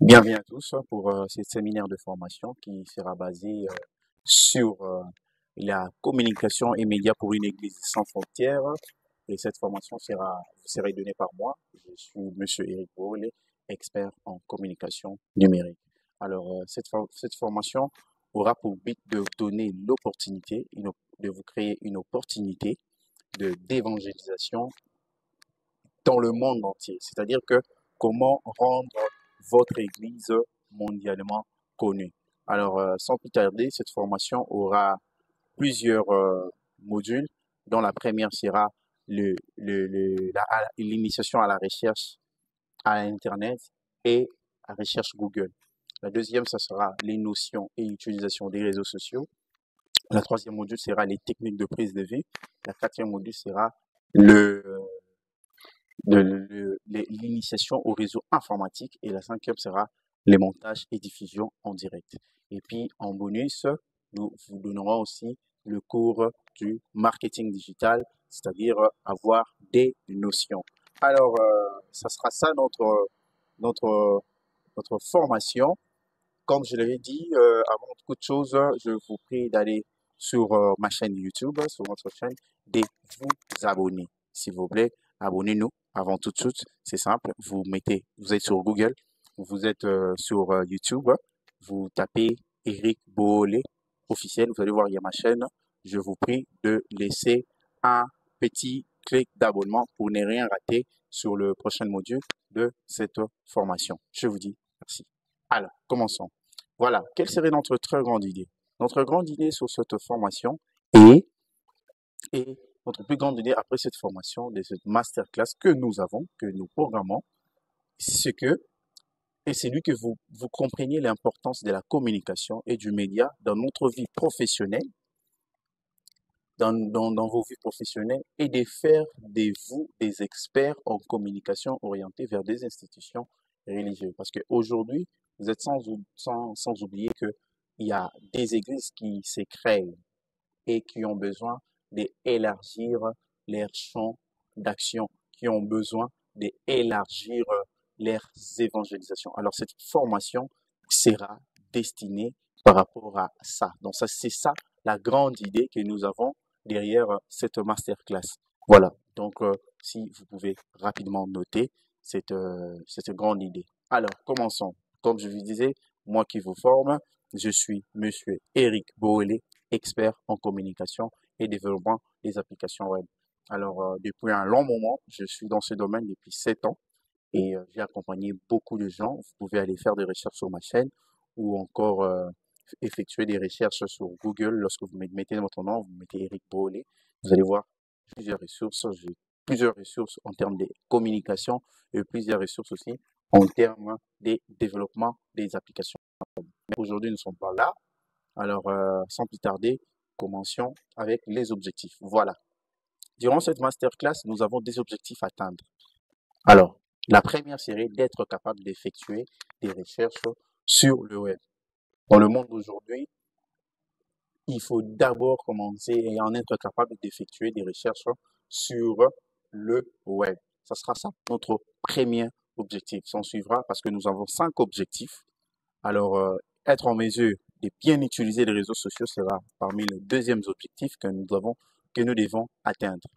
Bienvenue à tous pour ce séminaire de formation qui sera basé sur la communication et médias pour une église sans frontières. Et cette formation sera donnée par moi. Je suis Monsieur Eric Bourlet, expert en communication numérique. Alors, cette formation aura pour but de donner l'opportunité, de vous créer une opportunité d'évangélisation dans le monde entier. C'est-à-dire que comment rendre votre église mondialement connue. Alors, sans plus tarder, cette formation aura plusieurs modules, dont la première sera l'initiation à la recherche à Internet et à la recherche Google. La deuxième, ça sera les notions et l'utilisation des réseaux sociaux. La troisième module sera les techniques de prise de vue. La quatrième module sera le l'initiation au réseau informatique et la cinquième sera les montages et diffusion en direct. Et puis en bonus, nous vous donnerons aussi le cours du marketing digital, c'est-à-dire avoir des notions. Alors, ça sera ça notre, notre formation. Comme je l'avais dit, avant toute chose, je vous prie d'aller sur ma chaîne YouTube, sur notre chaîne, de vous abonner. S'il vous plaît, abonnez-nous avant toute chose. C'est simple. Vous êtes sur Google, vous êtes sur YouTube, vous tapez Eric Boolé officiel. Vous allez voir, il y a ma chaîne. Je vous prie de laisser un petit clic d'abonnement pour ne rien rater sur le prochain module de cette formation. Je vous dis merci. Alors, commençons. Voilà, quelle serait notre très grande idée? Notre grande idée sur cette formation et, et notre plus grande idée après cette formation, de cette masterclass que nous avons, que nous programmons, c'est que, et c'est lui que vous compreniez l'importance de la communication et du média dans notre vie professionnelle, dans vos vies professionnelles et de faire de vous des experts en communication orientés vers des institutions religieuses. Parce qu'aujourd'hui, vous êtes sans oublier que il y a des églises qui se créent et qui ont besoin d'élargir leur champ d'action, qui ont besoin d'élargir leurs évangélisations. Alors, cette formation sera destinée par rapport à ça. Donc, ça, c'est ça la grande idée que nous avons derrière cette masterclass. Voilà. Donc, si vous pouvez rapidement noter cette grande idée. Alors, commençons. Comme je vous disais, moi qui vous forme, je suis Monsieur Eric Boelé, expert en communication et développement des applications web. Alors, depuis un long moment, je suis dans ce domaine depuis 7 ans et j'ai accompagné beaucoup de gens. Vous pouvez aller faire des recherches sur ma chaîne ou encore effectuer des recherches sur Google. Lorsque vous mettez votre nom, vous mettez Eric Boolé, vous allez voir plusieurs ressources. J'ai plusieurs ressources en termes de communication et plusieurs ressources aussi en termes de développement des applications. Mais aujourd'hui, nous ne sommes pas là. Alors, sans plus tarder, commencions avec les objectifs. Voilà. Durant cette masterclass, nous avons des objectifs à atteindre. Alors, la première serait d'être capable d'effectuer des recherches sur le web. Dans le monde d'aujourd'hui, il faut d'abord commencer et en être capable d'effectuer des recherches sur le web. Ça sera ça, notre premier objectif. S'en suivra parce que nous avons 5 objectifs. Alors, être en mesure de bien utiliser les réseaux sociaux sera parmi les deuxièmes objectifs que nous devons atteindre.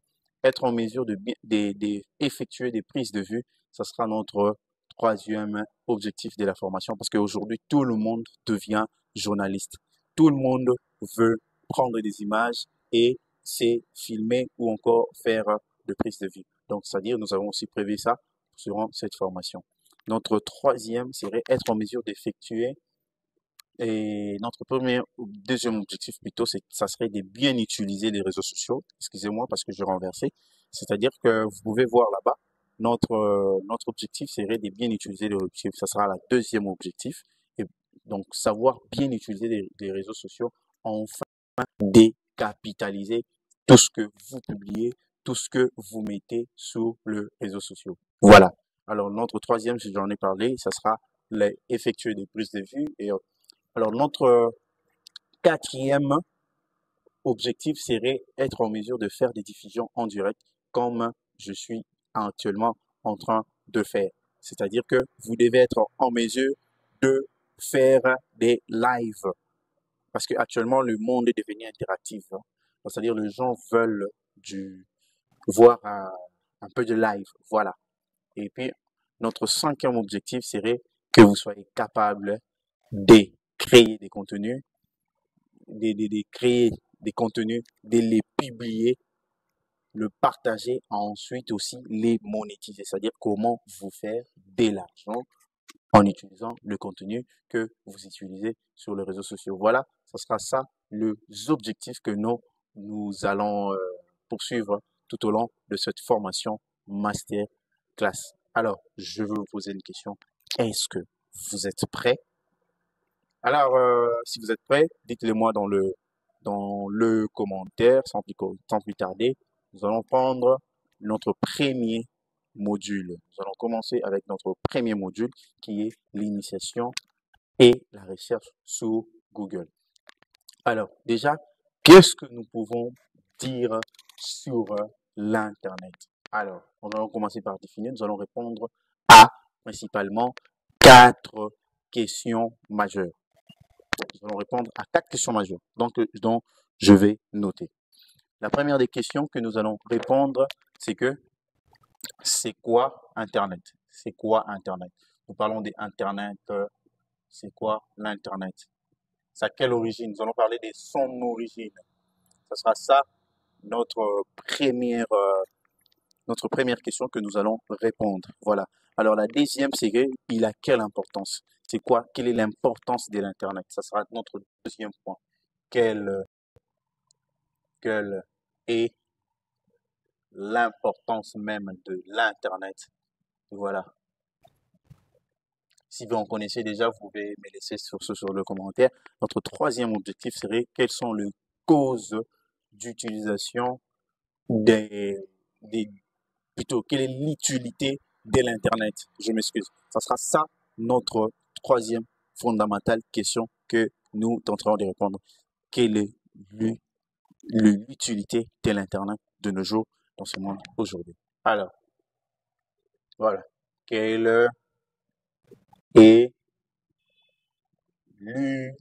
Être en mesure d'effectuer des prises de vue, ça sera notre troisième objectif de la formation parce qu'aujourd'hui, tout le monde devient journaliste. Tout le monde veut prendre des images et c'est filmer ou encore faire de prises de vue. Donc, c'est-à-dire, nous avons aussi prévu ça durant cette formation. Notre troisième serait être en mesure d'effectuer et notre deuxième objectif plutôt, ça serait de bien utiliser les réseaux sociaux. Excusez-moi parce que je renversais. C'est-à-dire que vous pouvez voir là-bas, notre objectif serait de bien utiliser les réseaux sociaux. Ça sera la deuxième objectif. Et donc, savoir bien utiliser les réseaux sociaux, enfin décapitaliser tout ce que vous publiez, tout ce que vous mettez sur les réseaux sociaux. Voilà. Alors, notre troisième, si j'en ai parlé, ça sera effectuer des prises de vue et alors, notre quatrième objectif serait être en mesure de faire des diffusions en direct comme je suis actuellement en train de faire. C'est-à-dire que vous devez être en mesure de faire des lives. Parce qu'actuellement, le monde est devenu interactif, hein. C'est-à-dire, les gens veulent voir un peu de live. Voilà. Et puis, notre cinquième objectif serait que vous soyez capable de créer des contenus, de créer des contenus, de les publier, le partager, ensuite aussi les monétiser. C'est-à-dire comment vous faire de l'argent en utilisant le contenu que vous utilisez sur les réseaux sociaux. Voilà, ce sera ça les objectifs que nous allons poursuivre tout au long de cette formation master class. Alors, je veux vous poser une question. Est-ce que vous êtes prêts? Alors, si vous êtes prêts, dites-le moi dans le commentaire, sans plus tarder. Nous allons prendre notre premier module. Nous allons commencer avec notre premier module qui est l'initiation et la recherche sur Google. Alors, déjà, qu'est-ce que nous pouvons dire sur l'Internet? Alors, nous allons commencer par définir. Nous allons répondre à principalement 4 questions majeures. Nous allons répondre à 4 questions majeures, donc je vais noter. La première des questions que nous allons répondre, c'est c'est quoi Internet? C'est quoi Internet? Nous parlons d'Internet, c'est quoi l'Internet? C'est à quelle origine? Nous allons parler de son origine. Ce sera ça notre première question que nous allons répondre. Voilà. Alors la deuxième, c'est il a quelle importance? C'est quoi? Quelle est l'importance de l'Internet? Ça sera notre deuxième point. Quelle est l'importance même de l'Internet? Voilà. Si vous en connaissez déjà, vous pouvez me laisser sur le commentaire. Notre troisième objectif serait quelles sont les causes d'utilisation plutôt, quelle est l'utilité de l'Internet? Je m'excuse. Ça sera ça notre troisième fondamentale question que nous tenterons de répondre. Quelle est l'utilité de l'Internet de nos jours dans ce monde aujourd'hui? Alors, voilà. Quelle est l'utilité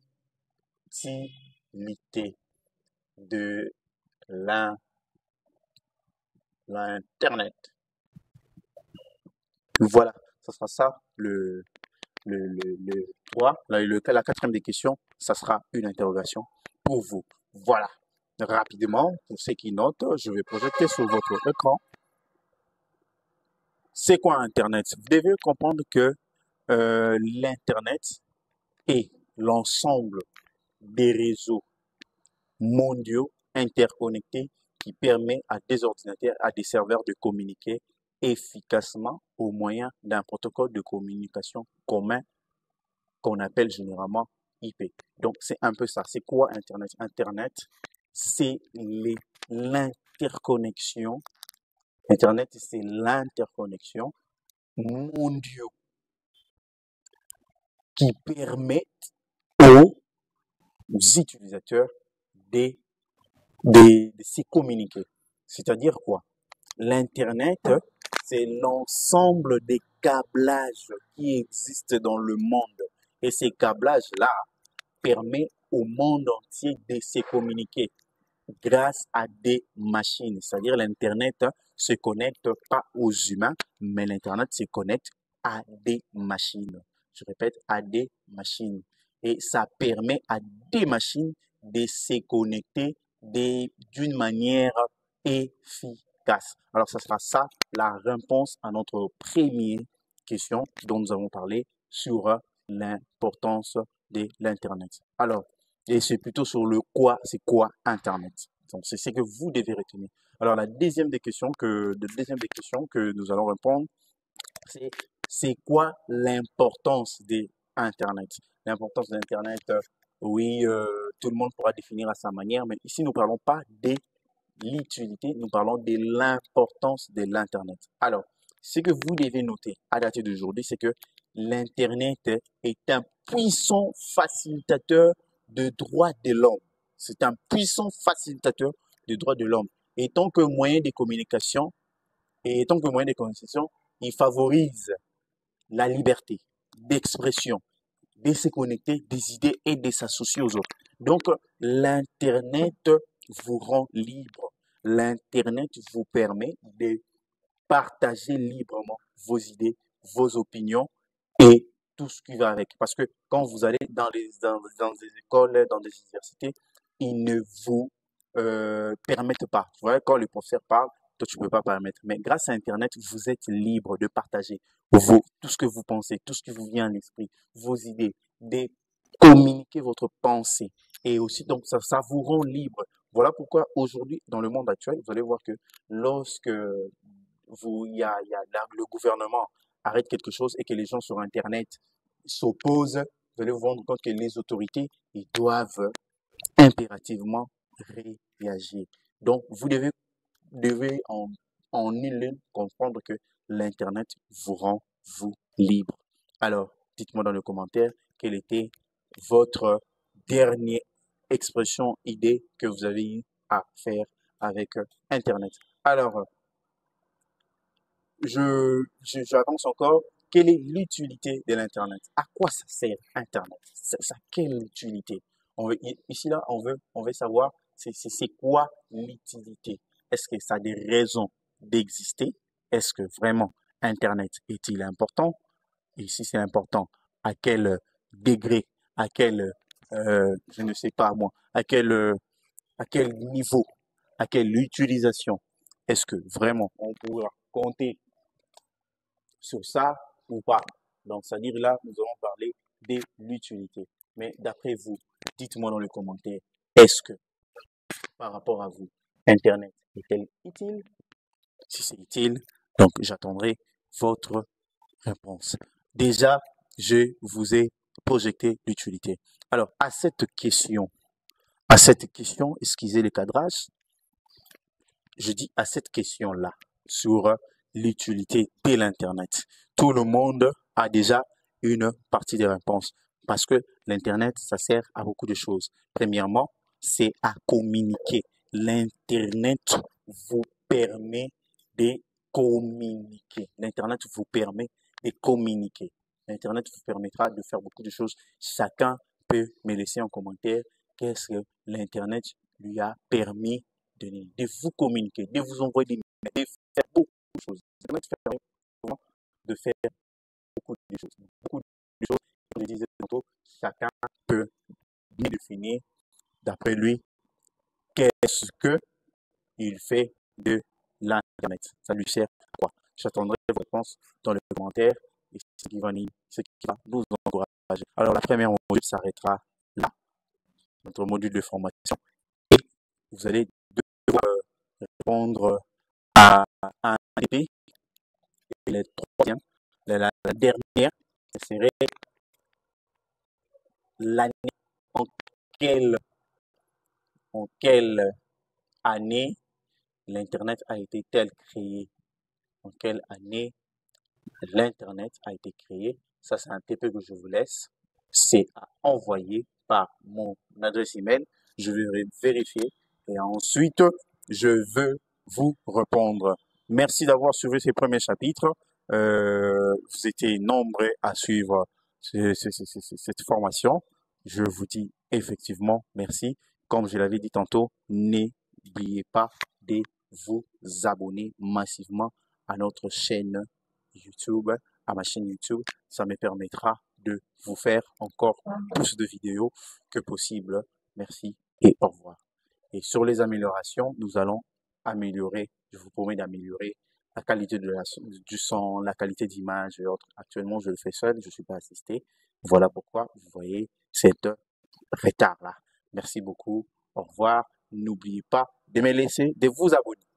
de l'Internet? Voilà, ça sera ça le 3. La quatrième des questions, ça sera une interrogation pour vous. Voilà. Rapidement, pour ceux qui notent, je vais projeter sur votre écran. C'est quoi Internet? Vous devez comprendre que l'Internet est l'ensemble des réseaux mondiaux interconnectés qui permet à des ordinateurs, à des serveurs de communiquer efficacement au moyen d'un protocole de communication commun qu'on appelle généralement IP. Donc, c'est un peu ça. C'est quoi Internet? Internet, c'est l'interconnexion. Internet, c'est l'interconnexion mondiale qui permet aux utilisateurs de se communiquer. C'est-à-dire quoi? L'Internet, c'est l'ensemble des câblages qui existent dans le monde. Et ces câblages-là permettent au monde entier de se communiquer grâce à des machines. C'est-à-dire l'Internet se connecte pas aux humains, mais l'Internet se connecte à des machines. Je répète, à des machines. Et ça permet à des machines de se connecter d'une manière efficace. Alors, ça sera ça la réponse à notre première question dont nous avons parlé sur l'importance de l'Internet. Alors, et c'est plutôt sur le quoi, c'est quoi Internet. Donc, c'est ce que vous devez retenir. Alors, la deuxième des questions que nous allons répondre, c'est quoi l'importance de Internet? L'importance d'Internet, oui, tout le monde pourra définir à sa manière, mais ici, nous ne parlons pas de l'utilité, nous parlons de l'importance de l'Internet. Alors, ce que vous devez noter à dater d'aujourd'hui, c'est que l'Internet est un puissant facilitateur de droits de l'homme. C'est un puissant facilitateur des droits de l'homme. Et tant que moyen de communication, il favorise la liberté d'expression, de se connecter des idées et de s'associer aux autres. Donc, l'Internet vous rend libre. L'Internet vous permet de partager librement vos idées, vos opinions et tout ce qui va avec. Parce que quand vous allez dans des écoles, dans des universités, ils ne vous permettent pas. Tu vois, quand le professeur parle, toi, tu ne peux pas permettre. Mais grâce à Internet, vous êtes libre de partager tout ce que vous pensez, tout ce qui vous vient à l'esprit, vos idées, de communiquer votre pensée. Et aussi, donc, ça vous rend libre. Voilà pourquoi aujourd'hui, dans le monde actuel, vous allez voir que lorsque le gouvernement arrête quelque chose et que les gens sur Internet s'opposent, vous allez vous rendre compte que les autorités, ils doivent impérativement réagir. Donc, devez en une ligne comprendre que l'Internet vous rend, vous, libre. Alors, dites-moi dans le commentaire quelle était votre dernière expression, idée que vous avez eu à faire avec Internet. Alors, j'avance encore. Quelle est l'utilité de l'Internet? À quoi ça sert Internet? Ça quelle utilité? Ici, là, on veut savoir c'est quoi l'utilité? Est-ce que ça a des raisons d'exister? Est-ce que vraiment Internet est-il important? Et si c'est important, à quel degré? À quel, je ne sais pas moi, à quel niveau? À quelle utilisation? Est-ce que vraiment on pourra compter sur ça ou pas? Donc, c'est-à-dire là, nous allons parler de l'utilité. Mais d'après vous, dites-moi dans les commentaires, est-ce que, par rapport à vous, Internet est-elle utile? Si c'est utile, donc j'attendrai votre réponse. Déjà, je vous ai projeté l'utilité. Alors, à cette question, excusez le cadrage, je dis à cette question-là, sur l'utilité de l'Internet. Tout le monde a déjà une partie des réponses parce que l'Internet, ça sert à beaucoup de choses. Premièrement, c'est à communiquer. L'Internet vous permet de communiquer. L'Internet vous permet de communiquer. L'Internet vous permettra de faire beaucoup de choses. Chacun peut me laisser en commentaire qu'est-ce que l'Internet lui a permis de vous communiquer, de vous envoyer des mails, de faire beaucoup de choses. Internet permet de faire beaucoup de choses. Beaucoup de choses, comme je disais tantôt, chacun peut bien définir, d'après lui, qu'est-ce qu'il fait de l'Internet. Ça lui sert à quoi? J'attendrai vos réponses dans les commentaires et ce qui va nous encourager. Alors, la première module s'arrêtera là, notre module de formation. Et vous allez devoir répondre à un DP. Et le troisième, la dernière, ce serait l'année en quelle, en quelle année l'Internet a été-elle créé? En quelle année l'Internet a été créé? Ça, c'est un TP que je vous laisse. C'est à envoyer par mon adresse email. Je vais vérifier et ensuite, je veux vous répondre. Merci d'avoir suivi ces premiers chapitres. Vous étiez nombreux à suivre cette formation. Je vous dis effectivement merci. Comme je l'avais dit tantôt, n'oubliez pas de vous abonner massivement à notre chaîne YouTube, à ma chaîne YouTube. Ça me permettra de vous faire encore plus de vidéos que possible. Merci et au revoir. Et sur les améliorations, nous allons améliorer, je vous promets d'améliorer la qualité du son, la qualité d'image et autres. Actuellement, je le fais seul, je ne suis pas assisté. Voilà pourquoi vous voyez cet retard-là. Merci beaucoup. Au revoir. N'oubliez pas de me laisser, de vous abonner.